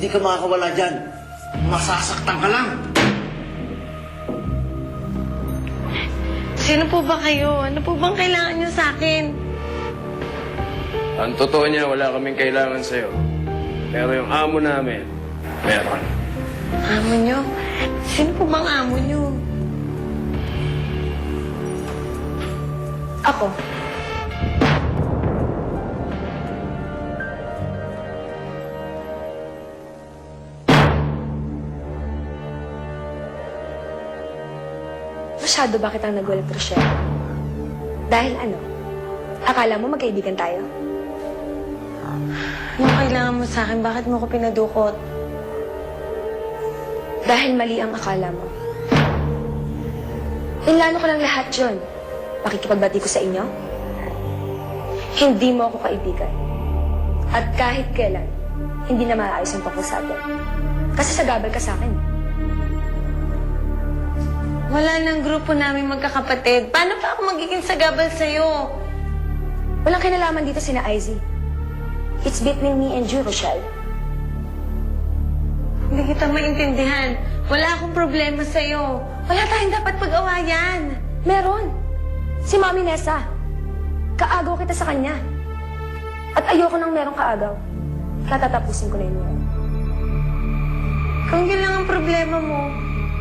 Hindi ka makakawala dyan. Masasaktan ka lang. Sino po ba kayo? Ano po bang kailangan niyo sa akin? Ang totoo niya, wala kaming kailangan sa'yo. Pero yung amo namin, meron. Amo niyo? Sino po bang amo niyo? Ako. Masyado ba kitang nagulat, Rochelle? Dahil ano? Akala mo magkaibigan tayo? Anong kailangan mo sa akin? Bakit mo ko pinadukot? Dahil mali ang akala mo. Inlano ko lang lahat yun. Makikipagbati ko sa inyo? Hindi mo ako kaibigan. At kahit kailan, hindi na maayos ang tungkol sa atin. Kasi sagabal ka sa akin. Wala nang grupo namin magkakapatid. Paano pa ako magiging sagabal sa'yo? Walang kinalaman dito sina Izzy. It's between me and you, Rochelle. Hindi kita maintindihan. Wala akong problema sa'yo. Wala tayong dapat pag-awayan. Meron. Si Mami Nessa. Kaagaw kita sa kanya. At ayoko nang merong kaagaw. Kaya tatapusin ko na yun. Kung yun lang ang problema mo,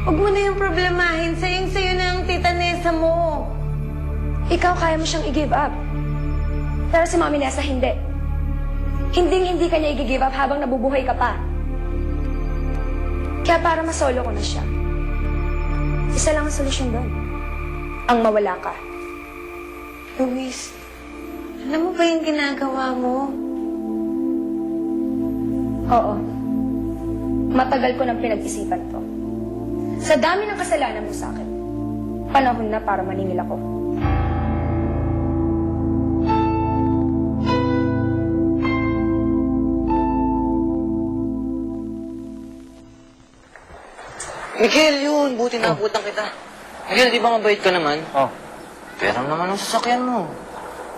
huwag mo na yung problemahin. Sayang-sayo na ang tita Nessa mo. Ikaw kaya mo siyang i-give up. Pero si Mami Nessa hindi. Hinding-hindi ka niya i-give up habang nabubuhay ka pa. Kaya para masolo ko na siya. Isa lang ang solusyon doon. Ang mawala ka. Luis, alam mo ba yung ginagawa mo? Oo. Matagal ko nang pinag-isipan to. Sa dami ng kasalanan mo sa akin, panahon na para maningil ako. Miguel, yun. Buti nabutan kita. Miguel, di ba mabait ka naman? Oh. Pero naman ang sasakyan mo.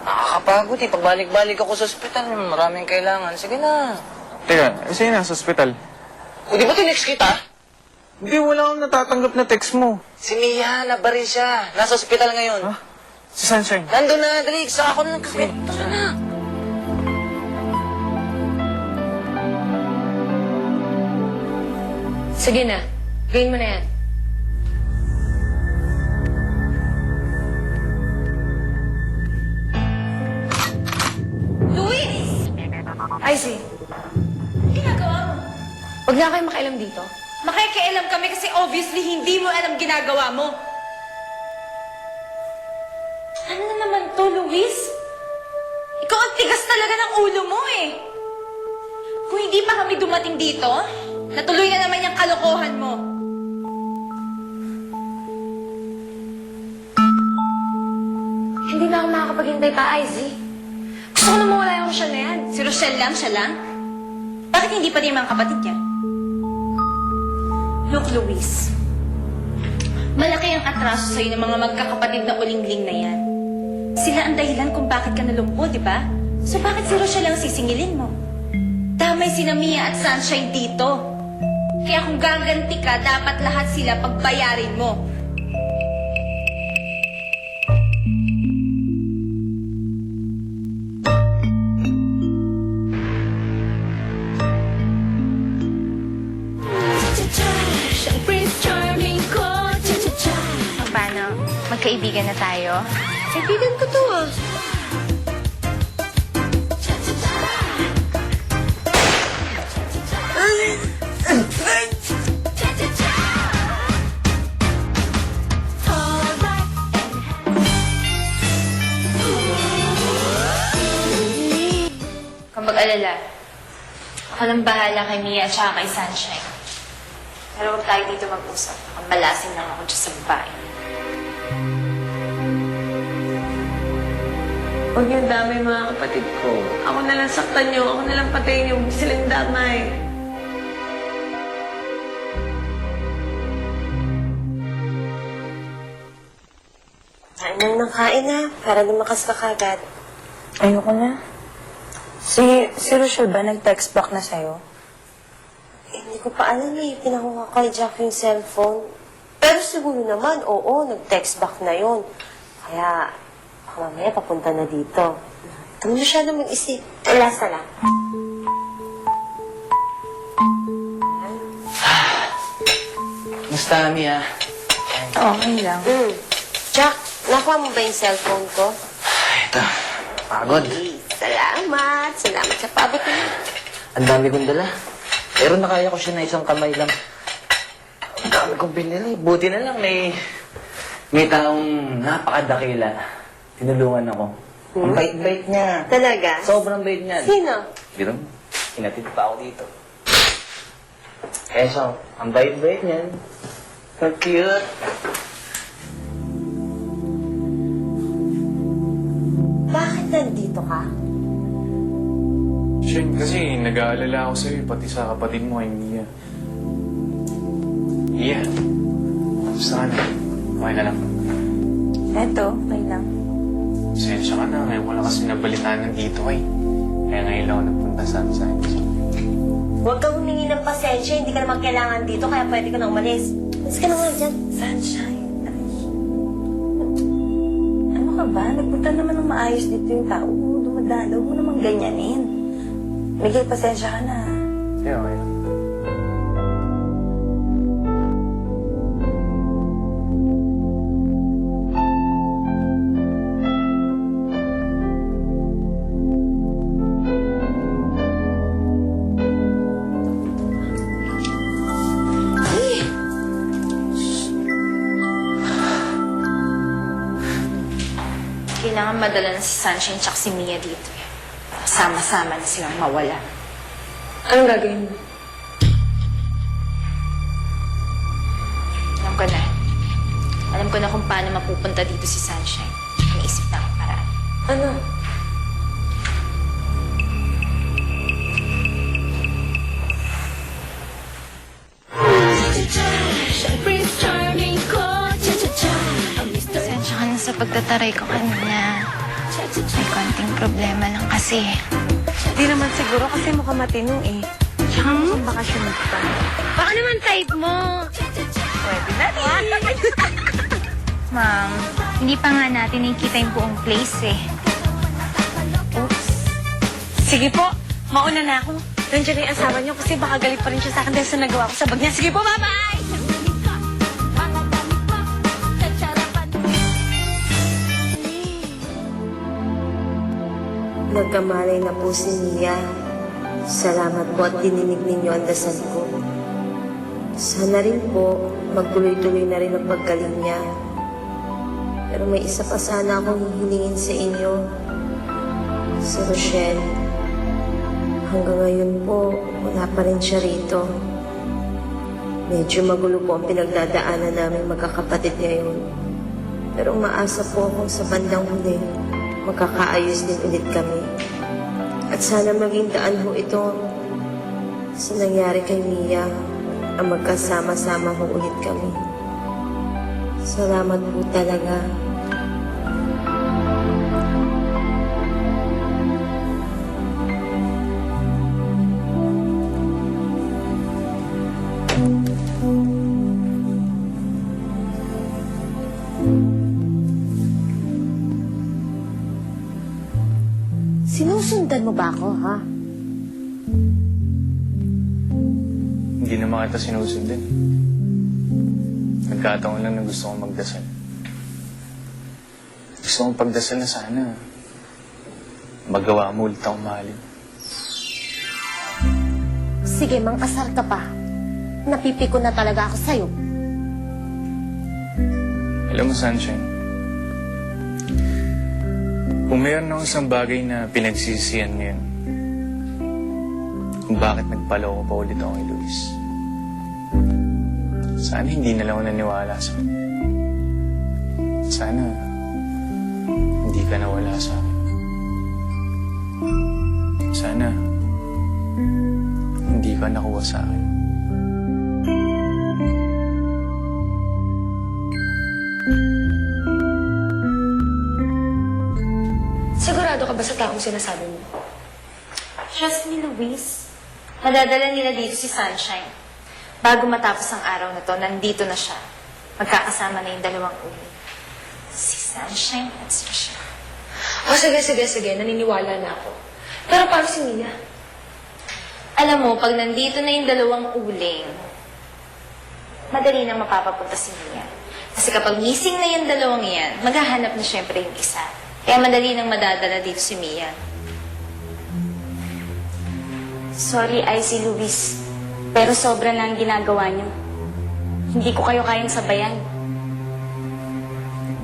Nakakapagod eh. Pagbalik-balik ako sa ospital, maraming kailangan. Sige na. Teka, sa'yo na sa ospital. O di ba tinext kita? Hindi, wala akong natatanggap na text mo. Si Mia, nabari siya. Nasa ospital ngayon. Ha? Si Sunshine. Nandun na, dali. Saka ako na nagkakit. Tara na. Sige na. Gawin mo na yan. Luis! Izzy, Ginagawa mo? huwag na kayo makialam dito. Makikialam kami kasi obviously hindi mo alam ginagawa mo. Ano na naman to, Luis? Ikaw ang tigas talaga ng ulo mo eh. Kung hindi pa kami dumating dito, natuloy na naman yung kalokohan mo. Hindi na ako makakapaghintay pa, Izzy. Gusto ko na mawala yung Rochelle na yan. Si Rochelle lang, siya lang? Bakit hindi pa din mga kapatid niya? Look, Luis. Malaki ang atraso sa'yo ng mga magkakapatid na ulingling na yan. Sila ang dahilan kung bakit ka nalungkot, di ba? So bakit si Rochelle ang sisingilin mo? Damay sina Mia at Sunshine dito. Kaya kung gaganti ka, dapat lahat sila pagbayarin mo. Paano? Magkaibigan na tayo? Kaibigan ko to ah. Kung mag-alala, ako lang bahala kay Mia at saka kay Sunshine. Pero huwag tayo dito mag-usap. Ang malasing lang ako dyan sa babae. Huwag yung damay mga kapatid ko. Ako na lang saktan niyo, ako na lang patayin niyo, huwag silang damay. Kain lang ng kain ha, para lumakas ka kagad. Ayoko na. Si Rochelle ba nag-text back na sa'yo? Hindi ko pa alam eh. Pinakuha kay Jack yung cellphone. Pero siguro naman, oo, nag-text back na yun. Kaya, baka mamaya papunta na dito. Ito mo siya na mag-isip. Relax na lang. Musta, Mia? Okay lang. Jack, nakuha mo ba yung cellphone ko? Ito, pagod. Salamat. Salamat sa pagod mo. Ang dami kong dala. Pero nakaya ko siya na isang kamay lang. Ang dami kong binili. Buti na lang may taong napakadakila. Tinulungan ako. Ang bait-bait niya. Talaga? Sobrang bait niya. Sino? Biro, hinatid pa ako dito. So, ang bait-bait niyan. So cute. Bakit nandito ka? Shen, kasi nag-aalala ako sa'yo, pati sa kapatid mo kay Mia. Mia, saan? Okay ka lang. Eto, okay lang. Pasensya ka na, ngayon wala kasi nabalitaan nandito eh. Kaya ngayon lang ako nagpunta sa akin. Huwag kang humingi ng pasensya. Hindi ka naman kailangan dito, kaya pwede ka na umalis. Umalis ka na nga dyan. Sunshine. Ano ka ba? Nagpunta naman ng maayos dito yung tao. Dumadalaw mo naman ganyanin. Miguel, pasensya ka na. Yeah, okay lang. Kailangan madala na si Sunshine tsaka si Mia dito. Sama-sama na silang mawala. Anong gagawin mo? Alam ko na. Alam ko na kung paano mapupunta dito si Sunshine. Naisip na akong paraan. Ano? Pasensya ka na sa pagtataray ko kanina. May konting problema lang kasi. Di naman siguro kasi mukhang matinong eh. Tsaka mukhang bakasyon pa. Baka naman type mo. Pwede na Ma'am, hindi pa nga natin nakikita yung buong place eh. Oops. Sige po, mauna na ako. Nandiyan na yung asawa niyo kasi baka galit pa rin siya sa akin dahil sa nagawa ko sa bag niya. Sige po, bye-bye! Nagkamalay na po si Mia. Salamat po at dininig ninyo ang dasal ko. Sana rin po, magtuloy-tuloy na rin ang paggaling niya. Pero may isa pa sana akong hihilingin sa inyo. Si Rochelle. Hanggang ngayon po, wala pa rin siya rito. Medyo magulo po ang pinagdadaanan namin magkakapatid ngayon. Pero umaasa po akong sa bandang huli, magkakaayos din ulit kami. At sana maging daan ho ito sa nangyari kay Mia, ang magkasama-sama ho ulit kami. Salamat po talaga. Sinusundan mo ba ako, ha? Hindi naman kita sinusundan. Nagkataon lang na gusto kong magdasal. Gusto kong pagdasal na sana magawa mo ulit akong mahalin. Sige, mang-asar ka pa. Napipiko na talaga ako sa'yo. Alam mo, Sunshine, kung mayroon akong isang bagay na pinagsisiyan ngayon, kung bakit nagpaloko pa ulit ako kay Luis, sana hindi na lang ako naniwala sa akin. Sana hindi ka nawala sa akin. Sana hindi ka nakuha sa akin. Sigurado ka ba sa taong sinasabi mo? Trust me, Luis. Madadala nila dito si Sunshine. bago matapos ang araw na to, nandito na siya. Magkakasama na yung dalawang uli. Si Sunshine at si Rochelle. O sige, naniniwala na ako. Pero paano si Mia? Alam mo, pag nandito na yung dalawang uling, madali nang mapapapunta si Mia. Kasi kapag missing na yung dalawang yan, maghahanap na syempre yung isa. Kaya madali nang madadala dito si Mia. Sorry, Icy Luis. Pero sobra na ang ginagawa niyo. Hindi ko kayo kayang sabayan.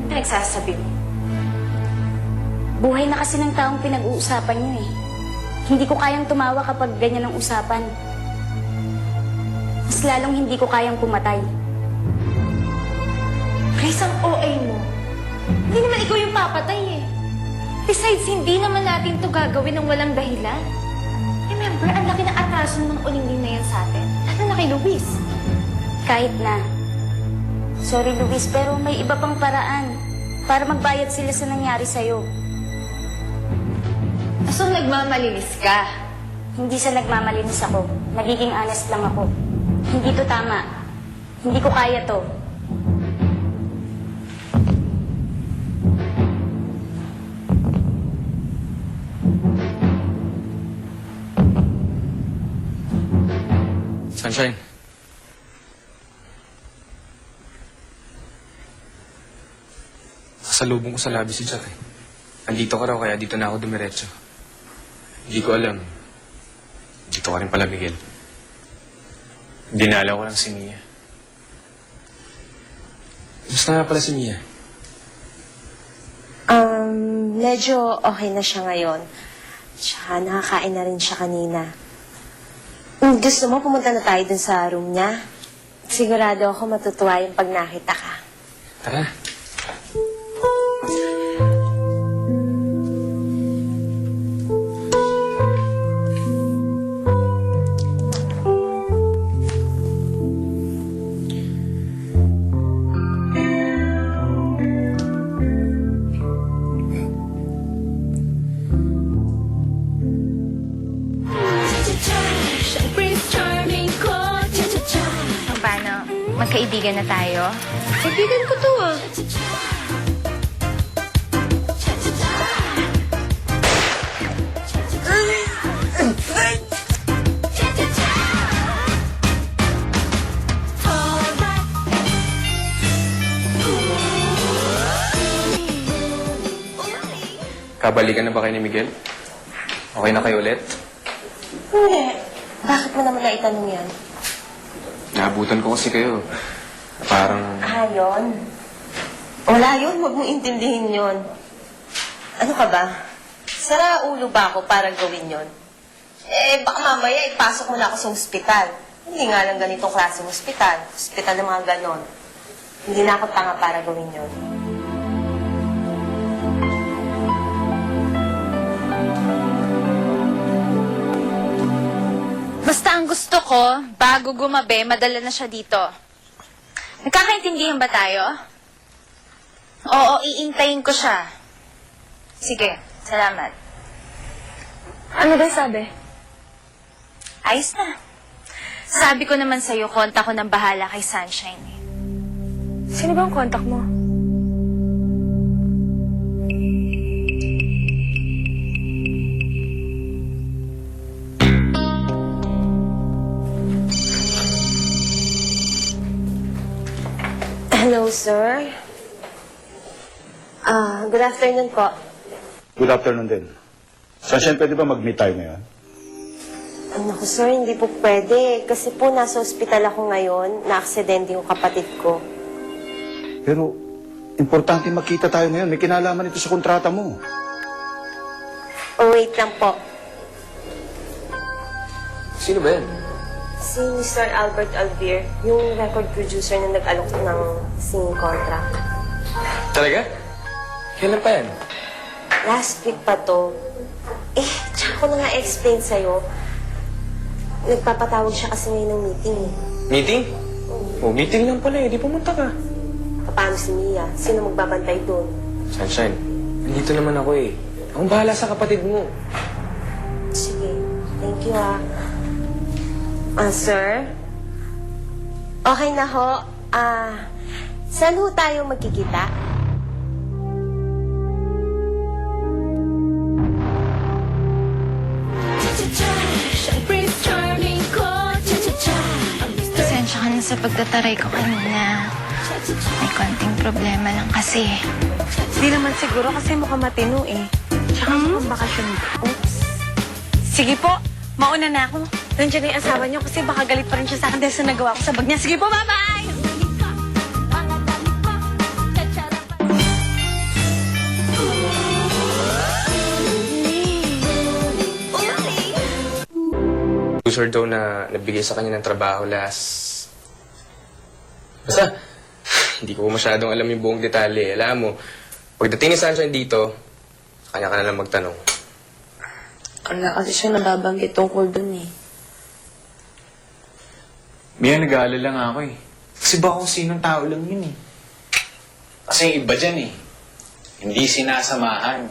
Ano nagsasabi mo? Buhay na kasi ng taong pinag-uusapan niyo eh. Hindi ko kayang tumawa kapag ganyan ang usapan. Mas lalong hindi ko kayang pumatay. Grace, ang OA mo. Hindi naman ikaw yung papatay eh. Besides, hindi naman natin to gagawin ng walang dahilan. Remember, ang laki ng atraso ng uling-ling na yan sa atin. Lalo na kay Luis. Kahit na. Sorry, Luis, pero may iba pang paraan para magbayad sila sa nangyari sa'yo. So, nagmamalinis ka. Hindi sa nagmamalinis ako. Nagiging honest lang ako. Hindi to tama. Hindi ko kaya to. Sunshine. Sasalubong ko sa labi si Jack eh. Andito ka raw kaya dito na ako dumiretso. Hindi ko alam. Dito ka rin pala, Miguel. Dinala ko lang si Mia. Gusto nga pala si Mia. Medyo okay na siya ngayon. Tsaka nakakain na rin siya kanina. Gusto mo pumunta na tayo dun sa room niya? Sigurado ako matutuwa yung pag nakita ka. Tara. Paano? Magkaibigan na tayo? Kaibigan ko to ah. Kabalikan na ba kayo ni Miguel? Okay na kayo ulit? Hindi. Bakit mo naman naitanong yan? Naabutan ko kasi kayo. Parang... Yun. Wala yun. Huwag mong intindihin yun. Ano ka ba? Sara ulo ba ako para gawin yun? Baka mamaya ipasok mo na ako sa ospital. Hindi nga lang ganitong klaseng ospital. Ospital ng mga ganon. Hindi na ako tanga para gawin yun. Basta ang gusto ko, bago gumabi, madala na siya dito. Nagkakaintindihan ba tayo? Oo, iintayin ko siya. Sige, salamat. Ano ba sabi? Ayos na. Sabi ko naman sa'yo, konta ko ng bahala kay Sunshine. Sino ba ang contact mo? Hello, sir. Good afternoon po. Good afternoon din. Sunshine, pwede ba mag-meet tayo ngayon? Naku, sir, hindi po pwede. Kasi po, nasa ospital ako ngayon. Na-aksidente yung kapatid ko. Pero, importante magkita tayo ngayon. May kinalaman ito sa kontrata mo. Oh, wait lang po. Sino ba yan? Si Mr. Albert Alvier, yung record producer na nag-alok ng singing contract. Talaga? Kailan pa yan? Last week pa to. Tsaka ko na nga explain sa'yo. Nagpapatawag siya kasi ngayon ng meeting eh. Meeting? Oh, meeting lang pala eh. Di pumunta ka. Paano si Mia? Sino magbabantay doon? Sunshine, nandito naman ako eh. Akong bahala sa kapatid mo. Sige. Thank you, ah. Sir? Okay na ho. Saan ho tayo magkikita? Pasensya ka na sa pagtataray ko kanina. May konting problema lang kasi. Hindi naman siguro kasi mukhang matino eh. Tsaka mukhang bakasyon. Oops. Sige po, mauna na ako. Nandiyan na yung asawa niyo kasi baka galit pa rin siya sa akin dahil sa nagawa ko sa bag niya. Sige po, bye-bye! Loser daw na nabigay sa kanya ng trabaho last... Basta, hindi ko masyadong alam yung buong detalye. Alam mo, pagdating ni Sunshine dito, kanya ka na lang magtanong. Wala kasi siya nababanggit tungkol dun eh. Mia, nag-aalala nga ako eh. Kasi baka kung sinong tao lang yun eh. Kasi yung iba dyan eh. Hindi sinasamahan.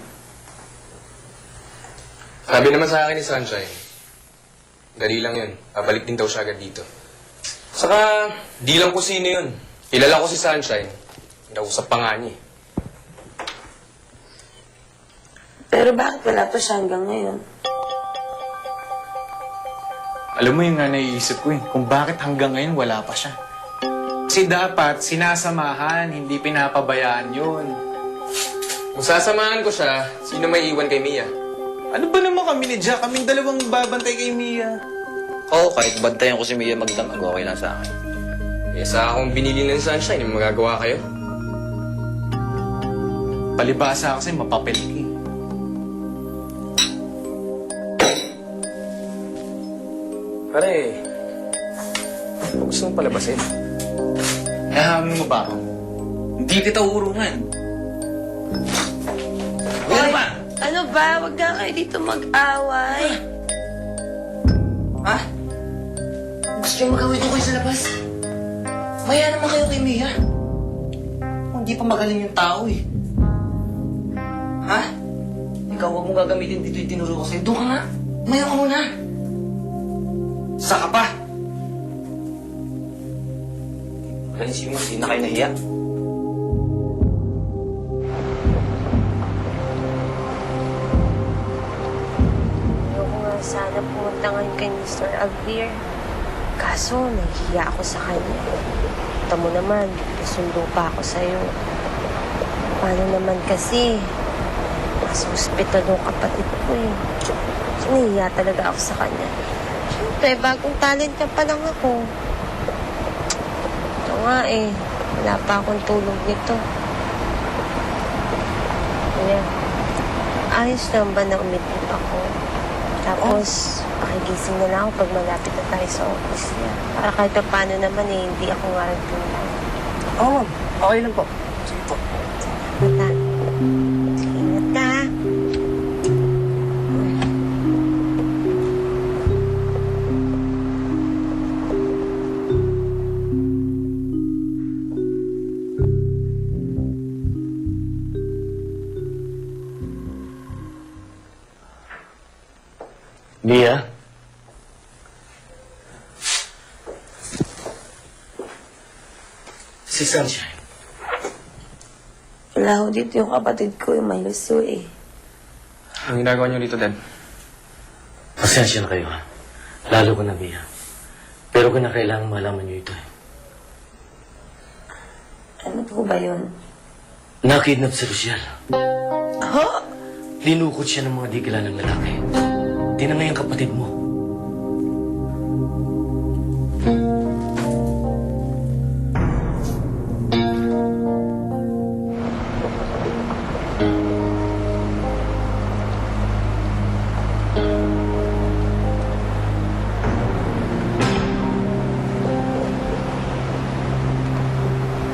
Sabi naman sa akin ni Sunshine, dali lang yun. Babalik din daw siya agad dito. Saka, di lang ko sino yun. Kilala ko si Sunshine. Nausap pa nga niya eh. Pero bakit wala pa siya hanggang ngayon? Alam mo yung nga naiisip ko eh, kung bakit hanggang ngayon wala pa siya. Kasi dapat sinasamahan, hindi pinapabayaan yun. Kung sasamahan ko siya, sino may iwan kay Mia? Ano ba naman kami ni Jack? Kaming dalawang babantay kay Mia. Oo, kahit bantayan ko si Mia magdamag, okay lang sa akin. Eh, sa akong binili ng Sunshine, yung magagawa kayo? Palibasa kasi mapapel ka eh. Pare, gusto mong palabasin? Nahamin mo ba ako? Hindi kita urungan. Hoy! Ano ba? Huwag na kayo dito mag-away. Ha? Gusto niyo mag-away doon kayo sa labas? Maya naman kayo kay Mia. Hindi pa magaling yung tao eh. Ha? Ikaw, huwag mong gagamitin dito yung tinuro ko sa'yo. Doon ka nga. Maya ka muna. Saka pa. Wala si Mia, hindi na kayo nahiya. Ayoko nga sana pumunta ngayon kay Mr. Alvir. Kaso, nahihiya ako sa kanya. Kita mo naman, nasundo pa ako sa'yo. Paano naman kasi? Nasa hospital yung kapatid ko eh. So, nahihiya talaga ako sa kanya. Siyempre, bagong talent ka pa lang ako. Ito nga eh, wala pa akong tulog nito. Kaya, ayos lang ba na umitip ako? Tapos, pakigising na lang ako pag malapit na tayo sa office niya. Para kahit pa paano naman eh, hindi ako nga nagtulog. Oo, ma'am. Okay lang po. Sige po. Mata. Ingat ka ha. Mia? Si Sunshine. Wala ho dito yung kapatid ko, yung may luso eh. Ang ginagawa niyo dito, Dad? Pasensya na kayo ha. Lalo ko na, Mia. Pero kung na kailangan malaman niyo ito eh. Ano po ba yun? Nakidnap si Rochelle. Ho? Linukot siya ng mga di kilalang lalaki. Tinangay ang kapatid mo.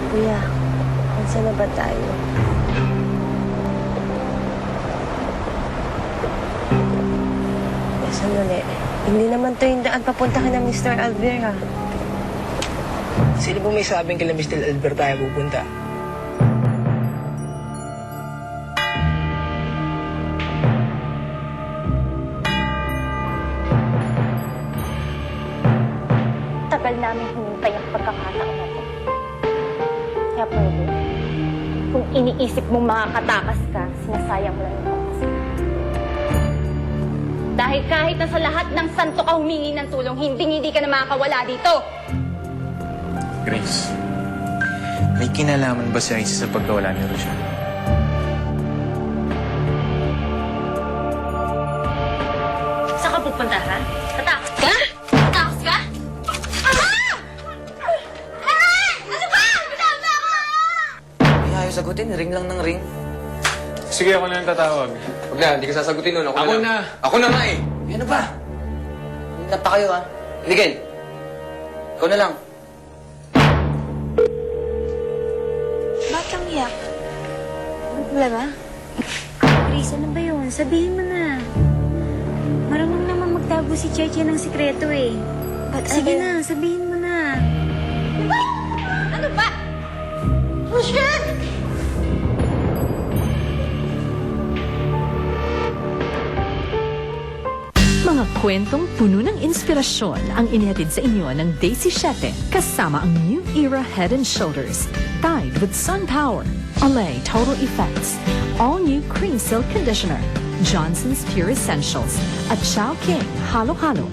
Kuya, saan na ba tayo? Sandali. Hindi naman to yung daan papunta ka na Mr. Alvir, ha? Sino po may sabing kila Mr. Albert tayo pupunta? Tagal namin hinintay ang pagkakataon na to. Kaya pwede, kung iniisip mong makakatakas ka, sinasayang mo lang yung oras mo. Dahil kahit na sa lahat ng santo ka humingi ng tulong, hindi ka na makakawala dito. Grace, may kinalaman ba si Isis sa pagkawala ni Rochelle? Saan ka pupunta, ha? Tatakas ka? Tatakas ka? Ano ba? Tama ka! Ay, ayaw sagutin. Ring lang ng ring. Sige, ako na lang tatawag. Huwag na, hindi ka sasagutin nun. Ako Ako na. na. Ako na nga eh. Ano ba? Hinap pa kayo, ha? Miguel, ikaw na lang. Ba't ang iyak? Ano problema? Grace, ano ba yun? Sabihin mo na. Marunong naman magtago si Cheche ng sikreto eh. Sige na, sabihin mo na. Ano ba? Rochelle! Mga kwentong puno ng inspirasyon ang inihatid sa inyo ng Daisy 7 kasama ang New Era Head and Shoulders. Dyed with Sun Power, Olay Total Effects, All New Cream Silk Conditioner, Johnson's Pure Essentials, at Chowking Halo Halo